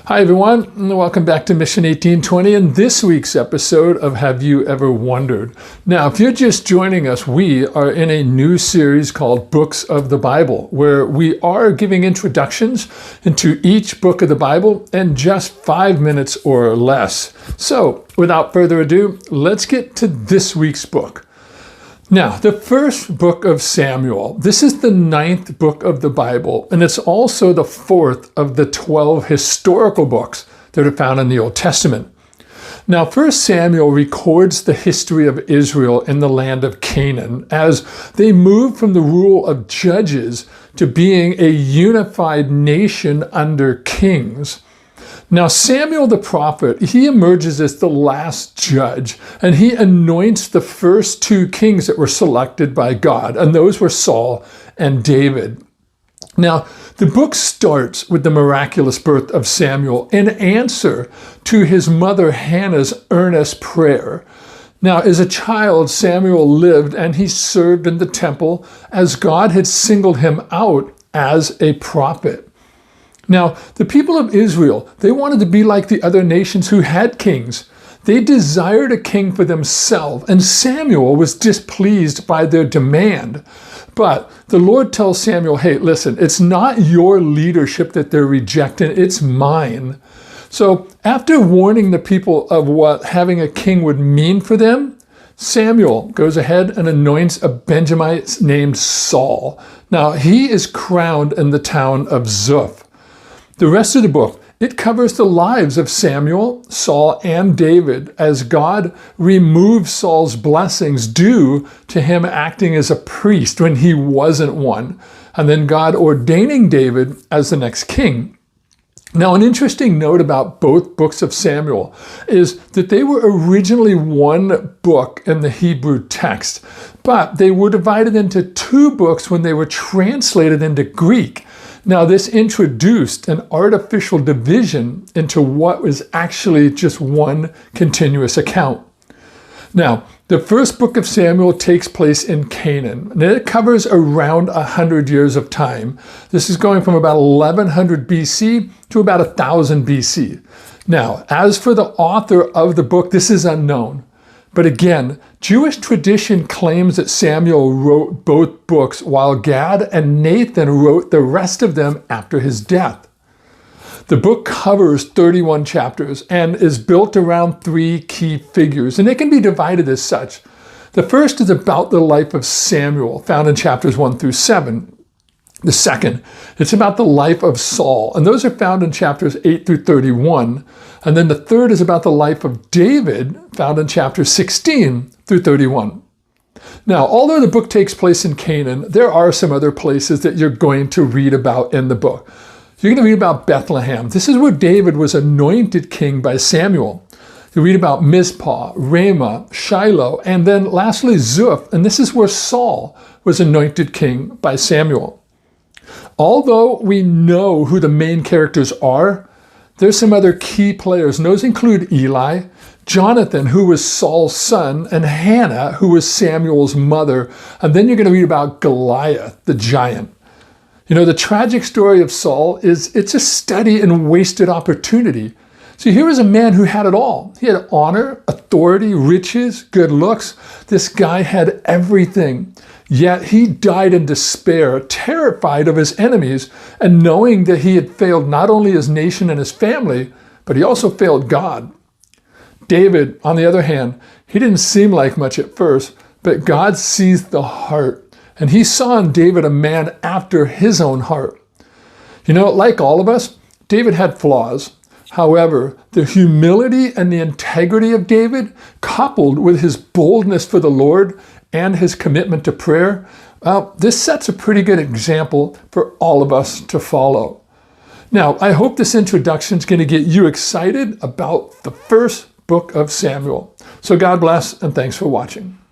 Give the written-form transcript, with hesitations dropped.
Hi everyone, and welcome back to Mission 1820 and this week's episode of Have You Ever Wondered? Now, if you're just joining us, we are in a new series called Books of the Bible, where we are giving introductions into each book of the Bible in just 5 minutes or less. So, without further ado, let's get to this week's book. Now, the first book of Samuel, this is the 9th book of the Bible, and it's also the 4th of the 12 historical books that are found in the Old Testament. Now, 1 Samuel records the history of Israel in the land of Canaan as they moved from the rule of judges to being a unified nation under kings. Now, Samuel the prophet, he emerges as the last judge, and he anoints the first 2 kings that were selected by God, and those were Saul and David. Now, the book starts with the miraculous birth of Samuel in answer to his mother Hannah's earnest prayer. Now, as a child, Samuel lived and he served in the temple as God had singled him out as a prophet. Now, the people of Israel, they wanted to be like the other nations who had kings. They desired a king for themselves, and Samuel was displeased by their demand. But the Lord tells Samuel, hey, listen, it's not your leadership that they're rejecting, it's mine. So after warning the people of what having a king would mean for them, Samuel goes ahead and anoints a Benjamite named Saul. Now, he is crowned in the town of Zuph. The rest of the book, it covers the lives of Samuel, Saul, and David as God removed Saul's blessings due to him acting as a priest when he wasn't one, and then God ordaining David as the next king. Now, an interesting note about both books of Samuel is that they were originally one book in the Hebrew text, but they were divided into 2 books when they were translated into Greek. Now, this introduced an artificial division into what was actually just one continuous account. Now, the first book of Samuel takes place in Canaan, and it covers around 100 years of time. This is going from about 1100 BC to about 1000 BC. Now, as for the author of the book, this is unknown. But again, Jewish tradition claims that Samuel wrote both books while Gad and Nathan wrote the rest of them after his death. The book covers 31 chapters and is built around 3 key figures, and it can be divided as such. The first is about the life of Samuel, found in chapters 1 through 7. The second, it's about the life of Saul, and those are found in chapters 8 through 31. And then the third is about the life of David, found in chapters 16 through 31. Now, although the book takes place in Canaan, there are some other places that you're going to read about in the book. You're going to read about Bethlehem. This is where David was anointed king by Samuel. You read about Mizpah, Ramah, Shiloh, and then lastly Zuph, and this is where Saul was anointed king by Samuel. Although we know who the main characters are, there's some other key players, and those include Eli, Jonathan, who was Saul's son, and Hannah, who was Samuel's mother. And then you're going to read about Goliath, the giant. You know, the tragic story of Saul it's a study in wasted opportunity. See, here was a man who had it all. He had honor, authority, riches, good looks. This guy had everything. Yet he died in despair, terrified of his enemies, and knowing that he had failed not only his nation and his family, but he also failed God. David, on the other hand, he didn't seem like much at first, but God sees the heart, and he saw in David a man after his own heart. You know, like all of us, David had flaws. However, the humility and the integrity of David, coupled with his boldness for the Lord and his commitment to prayer, this sets a pretty good example for all of us to follow. Now, I hope this introduction is going to get you excited about the first book of Samuel. So God bless, and thanks for watching.